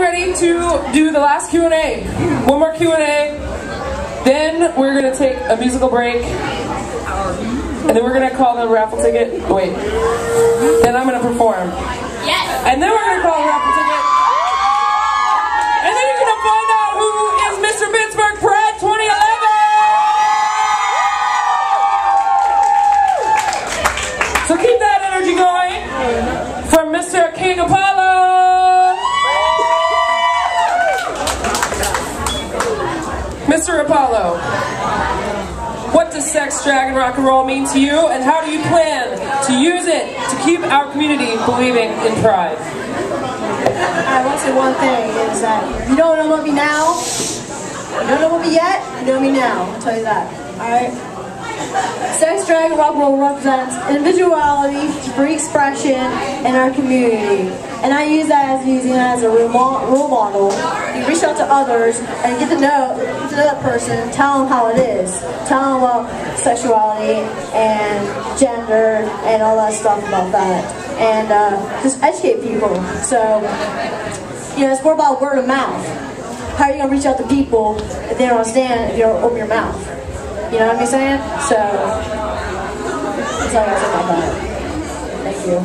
ready to do the last Q&A. One more Q&A, then we're going to take a musical break, and then we're going to call the raffle ticket. Wait. Then I'm going to perform. Yes. And then we're going to call the raffle ticket. And then you're going to find out who is Mr. Pittsburgh Pride 2011. So keep that energy going from Mr. King Apollo. Mr. Apollo, what does sex, drag, and rock and roll mean to you, and how do you plan to use it to keep our community believing in pride? I want to say one thing, is that if you don't know me now, you don't know me yet, you know me now. I'll tell you that. Alright? Sex, drag, and rock and roll represents individuality, free expression in our community. And I use that as a role model. You reach out to others and get to know that person, tell them how it is. Tell them about sexuality and gender and all that stuff about that. And just educate people. So, you know, it's more about word of mouth. How are you going to reach out to people if they don't understand if you don't open your mouth? You know what I'm saying? So, that's all I got to say about that. Thank you.